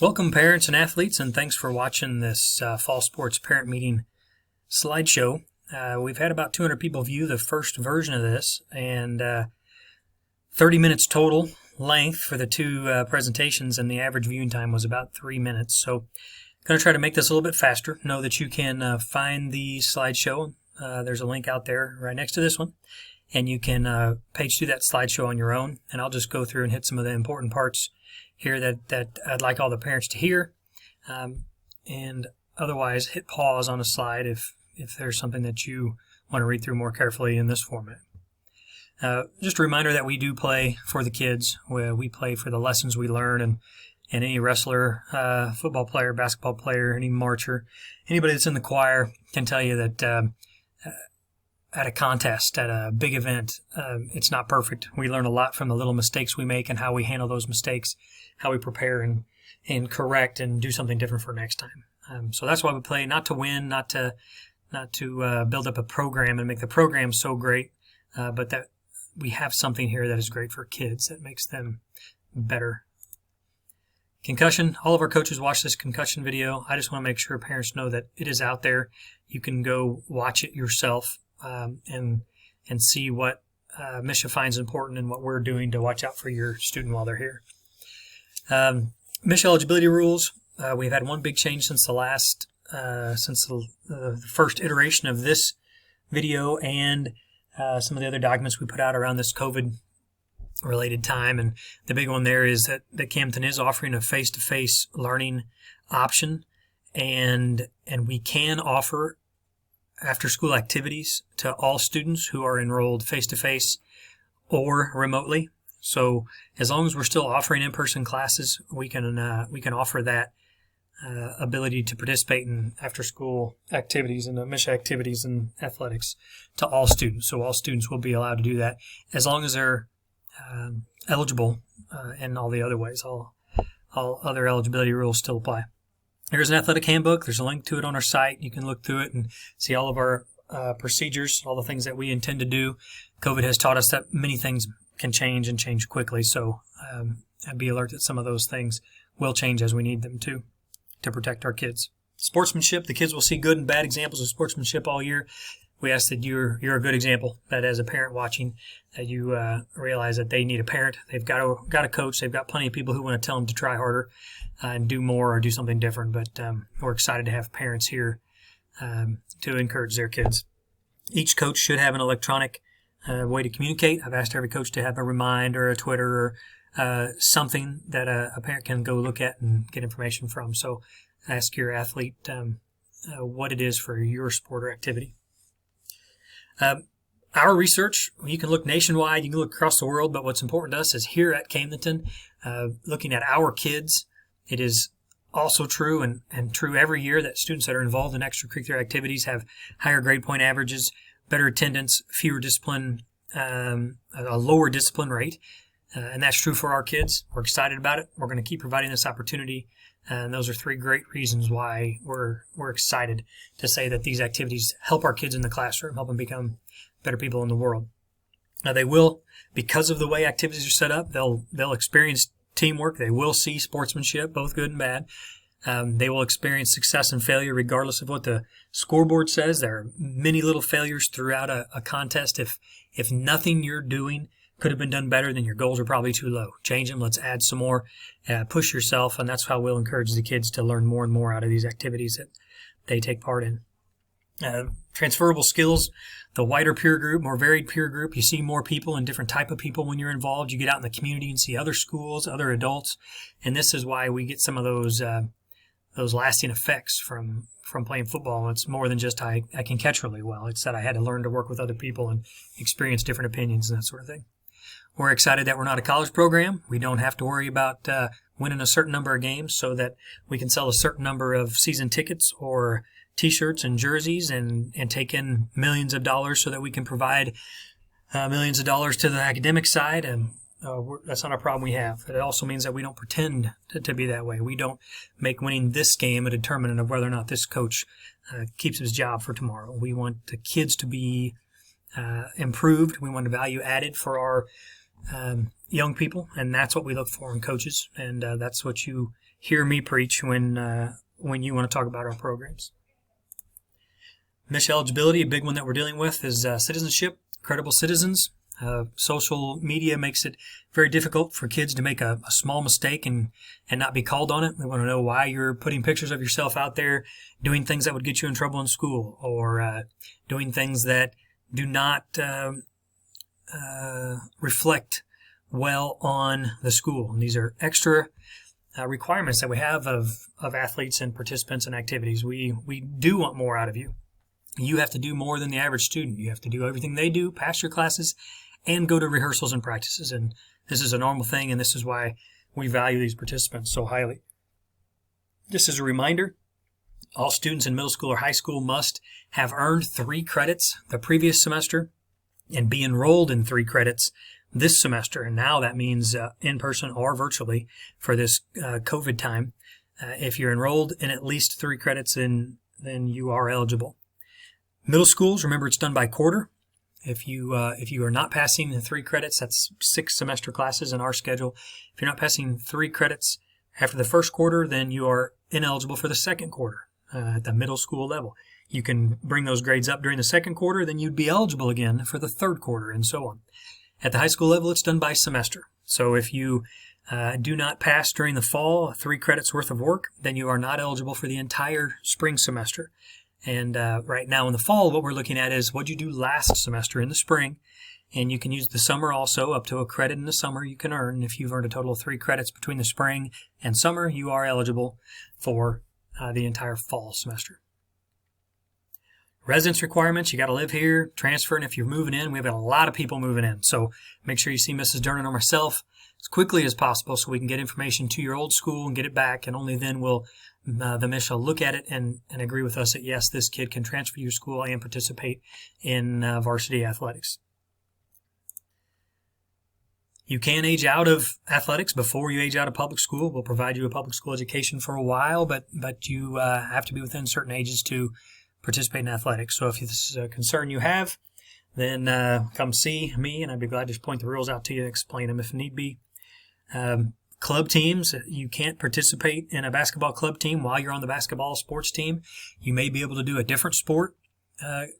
Welcome, parents and athletes, and thanks for watching this fall sports parent meeting slideshow. We've had about 200 people view the first version of this, and 30 minutes total length for the two presentations, and the average viewing time was about 3 minutes. So I'm going to try to make this a little bit faster. Know that you can find the slideshow. There's a link out there right next to this one, and you can page through that slideshow on your own, and I'll just go through and hit some of the important parts here that I'd like all the parents to hear, and otherwise hit pause on a slide if there's something that you want to read through more carefully in this format. Just a reminder that we do play for the kids. We play for the lessons we learn, and any wrestler, football player, basketball player, any marcher, anybody that's in the choir can tell you that at a contest, at a big event, it's not perfect. We learn a lot from the little mistakes we make and how we handle those mistakes, how we prepare and correct and do something different for next time. So that's why we play, not to win, not to build up a program and make the program so great, but that we have something here that is great for kids, that makes them better. Concussion. All of our coaches watch this concussion video. I just want to make sure parents know that it is out there. You can go watch it yourself and see what Misha finds important and what we're doing to watch out for your student while they're here. Misha eligibility rules. We've had one big change since the first iteration of this video and some of the other documents we put out around this COVID-related time. And the big one there is that Camdenton is offering a face-to-face learning option, and we can offer after-school activities to all students who are enrolled face-to-face or remotely. So as long as we're still offering in-person classes, we can offer that ability to participate in after-school activities and Misha activities and athletics to all students. So all students will be allowed to do that as long as they're eligible, and all the other ways. All other eligibility rules still apply. Here's an athletic handbook. There's a link to it on our site. You can look through it and see all of our procedures, all the things that we intend to do. COVID has taught us that many things can change and change quickly, so be alert that some of those things will change as we need them to protect our kids. Sportsmanship. The kids will see good and bad examples of sportsmanship all year. We ask that you're a good example, that as a parent watching, that you realize that they need a parent. They've got a coach. They've got plenty of people who want to tell them to try harder and do more or do something different. But we're excited to have parents here to encourage their kids. Each coach should have an electronic way to communicate. I've asked every coach to have a Remind or a Twitter or something that a parent can go look at and get information from. So ask your athlete what it is for your sport or activity. Our research, you can look nationwide, you can look across the world, but what's important to us is here at Camdenton, looking at our kids. It is also true and true every year that students that are involved in extracurricular activities have higher grade point averages, better attendance, fewer discipline, a lower discipline rate. And that's true for our kids. We're excited about it. We're going to keep providing this opportunity. And those are three great reasons why we're excited to say that these activities help our kids in the classroom, help them become better people in the world. Now they will, because of the way activities are set up, they'll experience teamwork. They will see sportsmanship, both good and bad. They will experience success and failure regardless of what the scoreboard says. There are many little failures throughout a contest. If nothing you're doing could have been done better, then your goals are probably too low. Change them. Let's add some more. Push yourself, and that's how we'll encourage the kids to learn more and more out of these activities that they take part in. Transferable skills, the wider peer group, more varied peer group. You see more people and different type of people when you're involved. You get out in the community and see other schools, other adults, and this is why we get some of those lasting effects from playing football. It's more than just I can catch really well. It's that I had to learn to work with other people and experience different opinions and that sort of thing. We're excited that we're not a college program. We don't have to worry about winning a certain number of games so that we can sell a certain number of season tickets or T-shirts and jerseys and take in millions of dollars so that we can provide millions of dollars to the academic side. And that's not a problem we have. It also means that we don't pretend to be that way. We don't make winning this game a determinant of whether or not this coach keeps his job for tomorrow. We want the kids to be improved. We want value added for our young people, and that's what we look for in coaches, and that's what you hear me preach when you want to talk about our programs. MISH eligibility, a big one that we're dealing with, is citizenship, credible citizens. Social media makes it very difficult for kids to make a small mistake and not be called on it. We want to know why you're putting pictures of yourself out there, doing things that would get you in trouble in school, or doing things that do not reflect well on the school. And these are extra requirements that we have of athletes and participants and activities. We do want more out of you. You have to do more than the average student. You have to do everything they do, pass your classes, and go to rehearsals and practices. And this is a normal thing, and this is why we value these participants so highly. Just as a reminder, all students in middle school or high school must have earned 3 credits the previous semester and be enrolled in 3 credits this semester. And now that means in person or virtually for this COVID time. If you're enrolled in at least 3 credits, then you are eligible. Middle schools, remember it's done by quarter. If you are not passing the 3 credits, that's 6 semester classes in our schedule. If you're not passing 3 credits after the first quarter, then you are ineligible for the second quarter at the middle school level. You can bring those grades up during the second quarter, then you'd be eligible again for the third quarter, and so on. At the high school level, it's done by semester. So if you do not pass during the fall 3 credits worth of work, then you are not eligible for the entire spring semester. And right now in the fall, what we're looking at is what you do last semester in the spring. And you can use the summer also, up to a credit in the summer you can earn. If you've earned a total of 3 credits between the spring and summer, you are eligible for the entire fall semester. Residence requirements, you got to live here, transfer, and if you're moving in, we have a lot of people moving in. So make sure you see Mrs. Dernan or myself as quickly as possible so we can get information to your old school and get it back, and only then will the MISH will look at it and agree with us that, yes, this kid can transfer to your school and participate in varsity athletics. You can age out of athletics before you age out of public school. We'll provide you a public school education for a while, but you have to be within certain ages to participate in athletics. So if this is a concern you have, then come see me, and I'd be glad to point the rules out to you and explain them if need be. Club teams, you can't participate in a basketball club team while you're on the basketball sports team. You may be able to do a different sport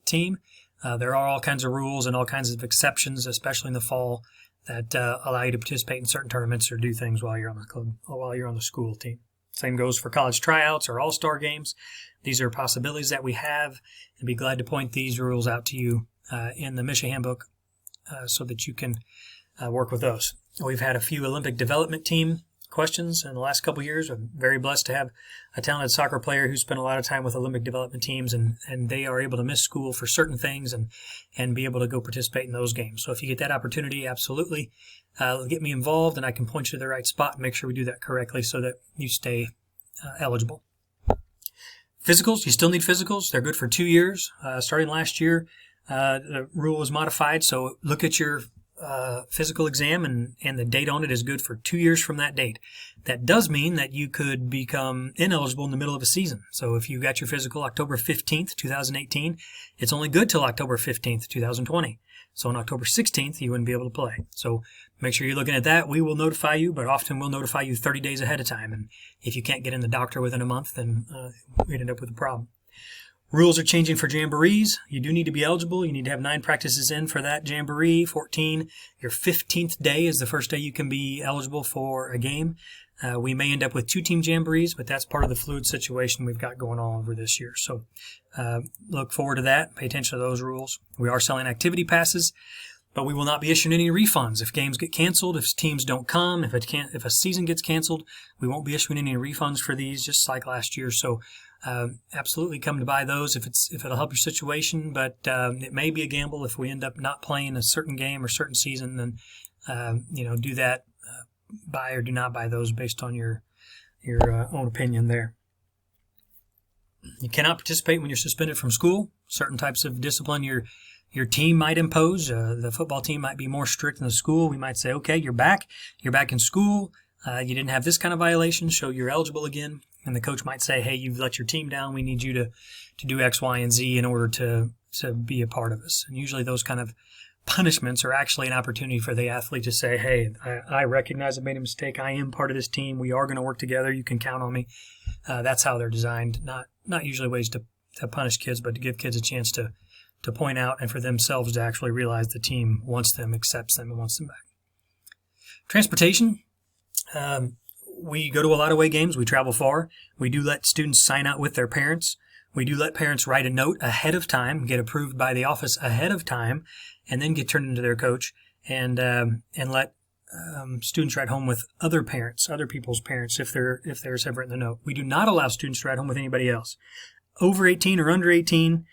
team. There are all kinds of rules and all kinds of exceptions, especially in the fall, that allow you to participate in certain tournaments or do things while you're on the club or while you're on the school team. Same goes for college tryouts or all-star games. These are possibilities that we have, and be glad to point these rules out to you in the MISH handbook so that you can work with those. We've had a few Olympic development team questions in the last couple of years. I'm very blessed to have a talented soccer player who spent a lot of time with Olympic development teams, and they are able to miss school for certain things and be able to go participate in those games. So if you get that opportunity, absolutely get me involved, and I can point you to the right spot and make sure we do that correctly so that you stay eligible. Physicals, you still need physicals. They're good for 2 years. Starting last year, the rule was modified, so look at your physical exam, and the date on it is good for 2 years from that date. That does mean that you could become ineligible in the middle of a season. So if you got your physical October 15th, 2018, it's only good till October 15th, 2020. So on October 16th, you wouldn't be able to play. So make sure you're looking at that. We will notify you, but often we'll notify you 30 days ahead of time. And if you can't get in the doctor within a month, then we'd end up with a problem. Rules are changing for jamborees. You do need to be eligible. You need to have 9 practices in for that jamboree. 14. Your 15th day is the first day you can be eligible for a game. We may end up with 2-team jamborees, but that's part of the fluid situation we've got going on over this year. So look forward to that. Pay attention to those rules. We are selling activity passes, but we will not be issuing any refunds. If games get canceled, if teams don't come, if a season gets canceled, we won't be issuing any refunds for these, just like last year. So absolutely come to buy those if it'll help your situation, but it may be a gamble if we end up not playing a certain game or certain season. Then do that. Buy or do not buy those based on your own opinion there. You cannot participate when you're suspended from school. Certain types of discipline your team might impose. The football team might be more strict than the school. We might say, okay, you're back in school. You didn't have this kind of violation, so you're eligible again. And the coach might say, hey, you've let your team down. We need you to do X, Y, and Z in order to be a part of us. And usually those kind of punishments are actually an opportunity for the athlete to say, hey, I recognize I made a mistake. I am part of this team. We are going to work together. You can count on me. That's how they're designed. Not usually ways to punish kids, but to give kids a chance to point out and for themselves to actually realize the team wants them, accepts them, and wants them back. Transportation. We go to a lot of away games. We travel far. We do let students sign out with their parents. We do let parents write a note ahead of time, get approved by the office ahead of time, and then get turned into their coach, and let students write home with other parents, other people's parents, if they're separate in the note. We do not allow students to ride home with anybody else. Over 18 or under 18,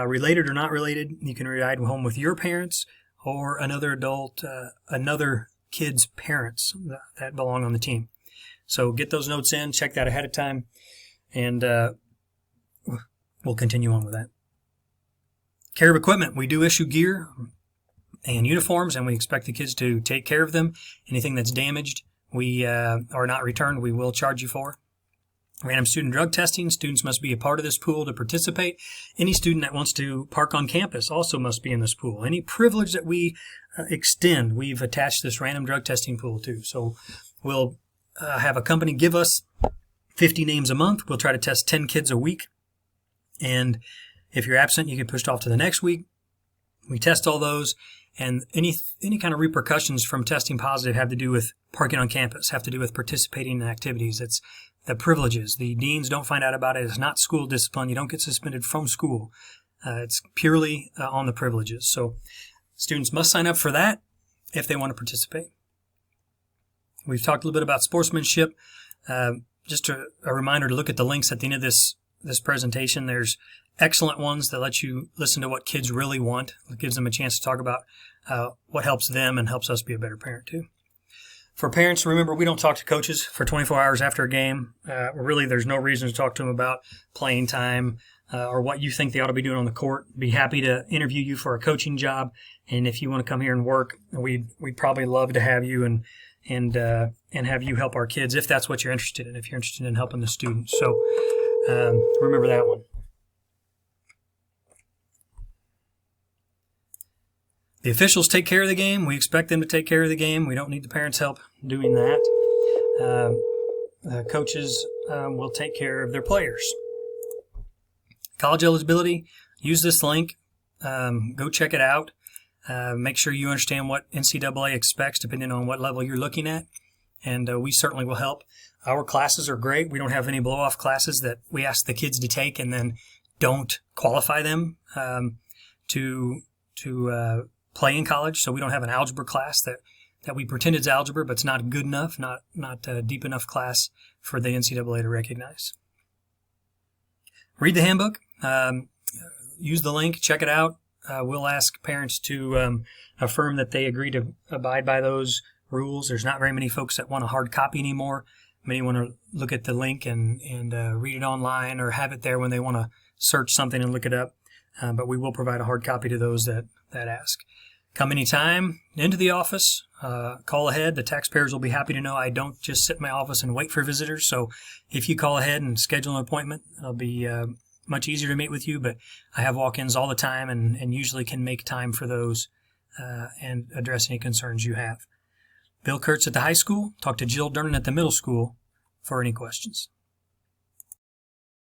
related or not related, you can ride home with your parents or another adult, another kid's parents that belong on the team. So get those notes in, check that ahead of time, and we'll continue on with that. Care of equipment. We do issue gear and uniforms, and we expect the kids to take care of them. Anything that's damaged, we are not returned, we will charge you for. Random student drug testing. Students must be a part of this pool to participate. Any student that wants to park on campus also must be in this pool. Any privilege that we extend, we've attached this random drug testing pool to. So we'll have a company give us 50 names a month. We'll try to test 10 kids a week. And if you're absent, you get pushed off to the next week. We test all those. And any kind of repercussions from testing positive have to do with parking on campus, have to do with participating in activities. It's the privileges. The deans don't find out about it. It's not school discipline. You don't get suspended from school. It's purely on the privileges. So students must sign up for that if they want to participate. We've talked a little bit about sportsmanship. Just a reminder to look at the links at the end of this presentation. There's excellent ones that let you listen to what kids really want. It gives them a chance to talk about what helps them and helps us be a better parent too. For parents, remember, we don't talk to coaches for 24 hours after a game. Really, there's no reason to talk to them about playing time or what you think they ought to be doing on the court. Be happy to interview you for a coaching job. And if you want to come here and work, we'd probably love to have you and have you help our kids if that's what you're interested in, if you're interested in helping the students. So remember that one. The officials take care of the game. We expect them to take care of the game. We don't need the parents' help doing that. Coaches will take care of their players. College eligibility, use this link. Go check it out. Make sure you understand what NCAA expects depending on what level you're looking at. And we certainly will help. Our classes are great. We don't have any blow-off classes that we ask the kids to take and then don't qualify them to play in college. So we don't have an algebra class that we pretend it's algebra, but it's not good enough, not a deep enough class for the NCAA to recognize. Read the handbook. Use the link. Check it out. We'll ask parents to affirm that they agree to abide by those rules. There's not very many folks that want a hard copy anymore. Many want to look at the link and read it online or have it there when they want to search something and look it up. But we will provide a hard copy to those that ask. Come anytime into the office. Call ahead. The taxpayers will be happy to know I don't just sit in my office and wait for visitors. So if you call ahead and schedule an appointment, it'll be much easier to meet with you. But I have walk-ins all the time and usually can make time for those and address any concerns you have. Bill Kurtz at the high school. Talk to Jill Durnan at the middle school for any questions.